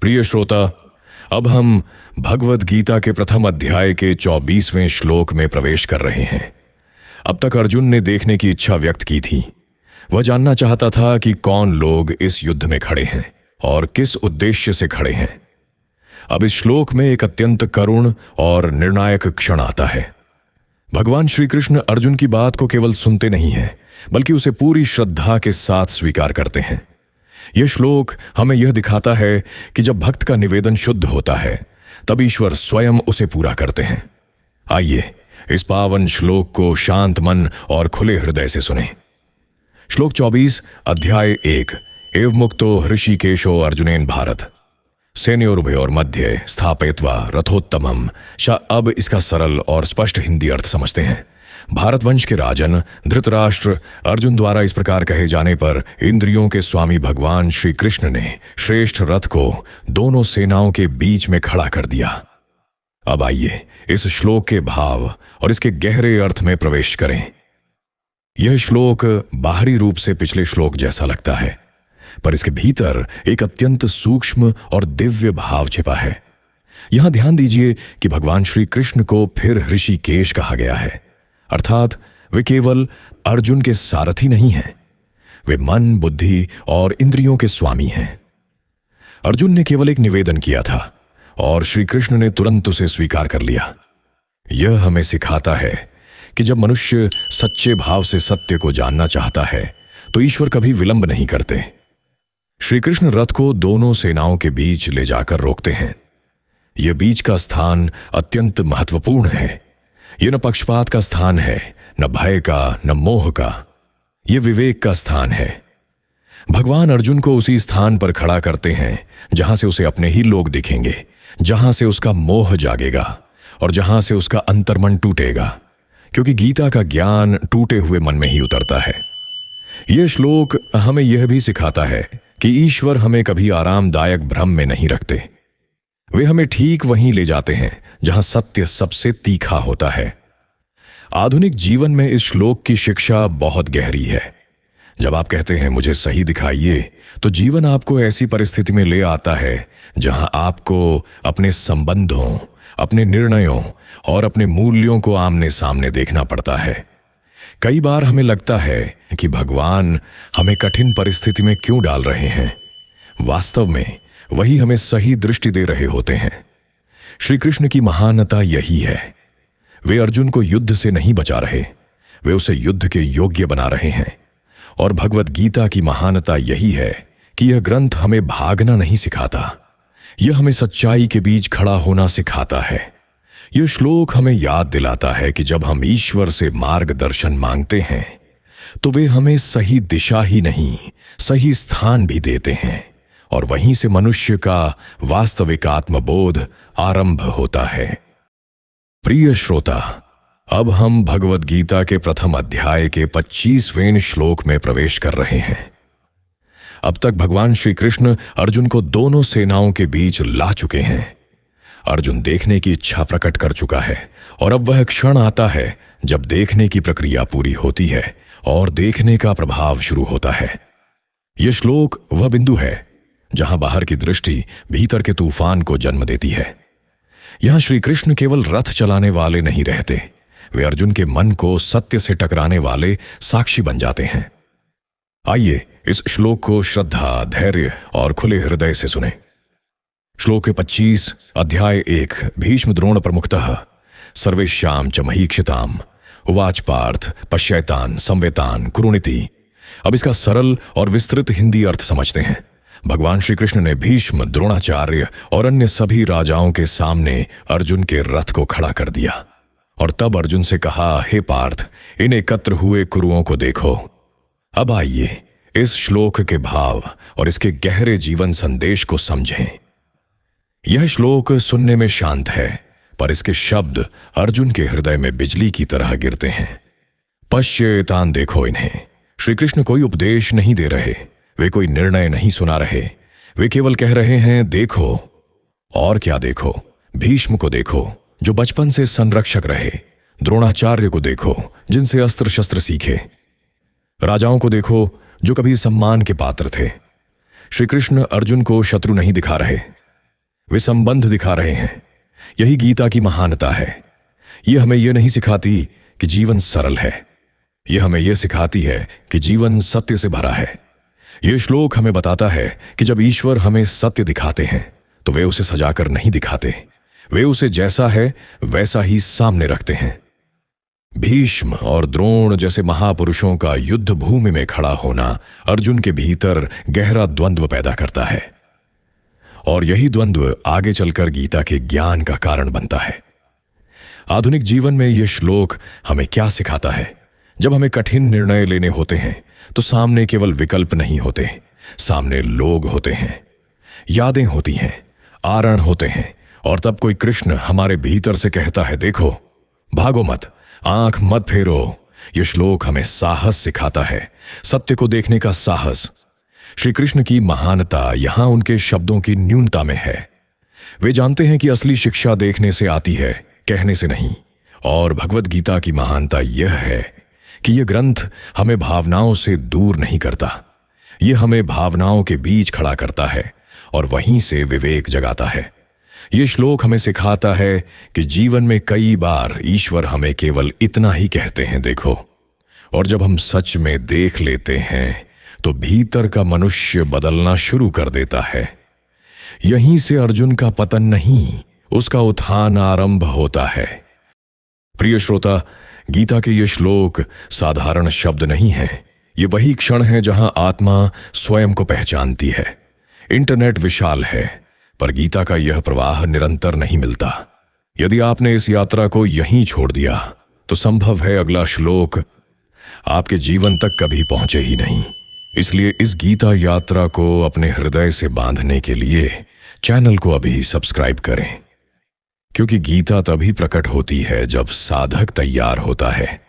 प्रिय श्रोता, अब हम भगवद गीता के प्रथम अध्याय के 24वें श्लोक में प्रवेश कर रहे हैं। अब तक अर्जुन ने देखने की इच्छा व्यक्त की थी। वह जानना चाहता था कि कौन लोग इस युद्ध में खड़े हैं और किस उद्देश्य से खड़े हैं। अब इस श्लोक में एक अत्यंत करुण और निर्णायक क्षण आता है। भगवान श्री कृष्ण अर्जुन की बात को केवल सुनते नहीं हैं, बल्कि उसे पूरी श्रद्धा के साथ स्वीकार करते हैं। यह श्लोक हमें यह दिखाता है कि जब भक्त का निवेदन शुद्ध होता है, तब ईश्वर स्वयं उसे पूरा करते हैं। आइए इस पावन श्लोक को शांत मन और खुले हृदय से सुनें। श्लोक 24 अध्याय 1। एव मुक्तो हृषिकेशो अर्जुनेन भारत सेनयोरुभयोर मध्ये स्थापयित्वा रथोत्तमम। अब इसका सरल और स्पष्ट हिंदी अर्थ समझते हैं। भारतवंश के राजन धृतराष्ट्र अर्जुन द्वारा इस प्रकार कहे जाने पर इंद्रियों के स्वामी भगवान श्री कृष्ण ने श्रेष्ठ रथ को दोनों सेनाओं के बीच में खड़ा कर दिया। अब आइए इस श्लोक के भाव और इसके गहरे अर्थ में प्रवेश करें। यह श्लोक बाहरी रूप से पिछले श्लोक जैसा लगता है, पर इसके भीतर एक अत्यंत सूक्ष्म और दिव्य भाव छिपा है। यहां ध्यान दीजिए कि भगवान श्री कृष्ण को फिर ऋषिकेश कहा गया है, अर्थात वे केवल अर्जुन के सारथी नहीं हैं, वे मन, बुद्धि और इंद्रियों के स्वामी हैं। अर्जुन ने केवल एक निवेदन किया था और श्री कृष्ण ने तुरंत उसे स्वीकार कर लिया। यह हमें सिखाता है कि जब मनुष्य सच्चे भाव से सत्य को जानना चाहता है, तो ईश्वर कभी विलंब नहीं करते। श्री कृष्ण रथ को दोनों सेनाओं के बीच ले जाकर रोकते हैं। यह बीच का स्थान अत्यंत महत्वपूर्ण है। यह न पक्षपात का स्थान है, न भय का, न मोह का। यह विवेक का स्थान है। भगवान अर्जुन को उसी स्थान पर खड़ा करते हैं जहां से उसे अपने ही लोग दिखेंगे, जहां से उसका मोह जागेगा और जहां से उसका अंतर्मन टूटेगा, क्योंकि गीता का ज्ञान टूटे हुए मन में ही उतरता है। यह श्लोक हमें यह भी सिखाता है कि ईश्वर हमें कभी आरामदायक भ्रम में नहीं रखते। वे हमें ठीक वहीं ले जाते हैं जहां सत्य सबसे तीखा होता है। आधुनिक जीवन में इस श्लोक की शिक्षा बहुत गहरी है। जब आप कहते हैं मुझे सही दिखाइए, तो जीवन आपको ऐसी परिस्थिति में ले आता है जहां आपको अपने संबंधों, अपने निर्णयों और अपने मूल्यों को आमने सामने देखना पड़ता है। कई बार हमें लगता है कि भगवान हमें कठिन परिस्थिति में क्यों डाल रहे हैं। वास्तव में वही हमें सही दृष्टि दे रहे होते हैं। श्री कृष्ण की महानता यही है। वे अर्जुन को युद्ध से नहीं बचा रहे, वे उसे युद्ध के योग्य बना रहे हैं। और भगवद गीता की महानता यही है कि यह ग्रंथ हमें भागना नहीं सिखाता, यह हमें सच्चाई के बीच खड़ा होना सिखाता है। यह श्लोक हमें याद दिलाता है कि जब हम ईश्वर से मार्गदर्शन मांगते हैं, तो वे हमें सही दिशा ही नहीं, सही स्थान भी देते हैं, और वहीं से मनुष्य का वास्तविक आत्मबोध आरंभ होता है। प्रिय श्रोता, अब हम भगवद गीता के प्रथम अध्याय के 25वें श्लोक में प्रवेश कर रहे हैं। अब तक भगवान श्री कृष्ण अर्जुन को दोनों सेनाओं के बीच ला चुके हैं। अर्जुन देखने की इच्छा प्रकट कर चुका है, और अब वह क्षण आता है जब देखने की प्रक्रिया पूरी होती है और देखने का प्रभाव शुरू होता है। यह श्लोक वह बिंदु है जहां बाहर की दृष्टि भीतर के तूफान को जन्म देती है। यहां श्री कृष्ण केवल रथ चलाने वाले नहीं रहते, वे अर्जुन के मन को सत्य से टकराने वाले साक्षी बन जाते हैं। आइए इस श्लोक को श्रद्धा, धैर्य और खुले हृदय से सुने। श्लोक 25 अध्याय 1। भीष्म द्रोण प्रमुखतः सर्वेश्याम च महीक्षिताम उवाच पार्थ पश्यैतान संवेतान कुरुनिति। अब इसका सरल और विस्तृत हिंदी अर्थ समझते हैं। भगवान श्री कृष्ण ने भीष्म, द्रोणाचार्य और अन्य सभी राजाओं के सामने अर्जुन के रथ को खड़ा कर दिया, और तब अर्जुन से कहा, हे पार्थ, इन एकत्र हुए कुरुओं को देखो। अब आइए इस श्लोक के भाव और इसके गहरे जीवन संदेश को समझें। यह श्लोक सुनने में शांत है, पर इसके शब्द अर्जुन के हृदय में बिजली की तरह गिरते हैं। पश्येतान, देखो इन्हें। श्री कृष्ण कोई उपदेश नहीं दे रहे, वे कोई निर्णय नहीं सुना रहे, वे केवल कह रहे हैं देखो। और क्या देखो? भीष्म को देखो जो बचपन से संरक्षक रहे, द्रोणाचार्य को देखो जिनसे अस्त्र शस्त्र सीखे, राजाओं को देखो जो कभी सम्मान के पात्र थे। श्री कृष्ण अर्जुन को शत्रु नहीं दिखा रहे, वे संबंध दिखा रहे हैं। यही गीता की महानता है। यह हमें यह नहीं सिखाती कि जीवन सरल है, यह हमें यह सिखाती है कि जीवन सत्य से भरा है। यह श्लोक हमें बताता है कि जब ईश्वर हमें सत्य दिखाते हैं तो वे उसे सजाकर नहीं दिखाते, वे उसे जैसा है वैसा ही सामने रखते हैं। भीष्म और द्रोण जैसे महापुरुषों का युद्ध भूमि में खड़ा होना अर्जुन के भीतर गहरा द्वंद्व पैदा करता है, और यही द्वंद्व आगे चलकर गीता के ज्ञान का कारण बनता है। आधुनिक जीवन में यह श्लोक हमें क्या सिखाता है? जब हमें कठिन निर्णय लेने होते हैं तो सामने केवल विकल्प नहीं होते, सामने लोग होते हैं, यादें होती हैं, आरण होते हैं, और तब कोई कृष्ण हमारे भीतर से कहता है, देखो, भागो मत, आंख मत फेरो। यह श्लोक हमें साहस सिखाता है, सत्य को देखने का साहस। श्री कृष्ण की महानता यहां उनके शब्दों की न्यूनता में है। वे जानते हैं कि असली शिक्षा देखने से आती है, कहने से नहीं। और भगवत गीता की महानता यह है कि यह ग्रंथ हमें भावनाओं से दूर नहीं करता, यह हमें भावनाओं के बीच खड़ा करता है और वहीं से विवेक जगाता है। यह श्लोक हमें सिखाता है कि जीवन में कई बार ईश्वर हमें केवल इतना ही कहते हैं, देखो, और जब हम सच में देख लेते हैं तो भीतर का मनुष्य बदलना शुरू कर देता है। यहीं से अर्जुन का पतन नहीं, उसका उत्थान आरंभ होता है। प्रिय श्रोता, गीता के ये श्लोक साधारण शब्द नहीं हैं। ये वही क्षण है जहां आत्मा स्वयं को पहचानती है। इंटरनेट विशाल है, पर गीता का यह प्रवाह निरंतर नहीं मिलता। यदि आपने इस यात्रा को यहीं छोड़ दिया तो संभव है अगला श्लोक आपके जीवन तक कभी पहुंचे ही नहीं। इसलिए इस गीता यात्रा को अपने हृदय से बांधने के लिए चैनल को अभी सब्सक्राइब करें, क्योंकि गीता तभी प्रकट होती है जब साधक तैयार होता है।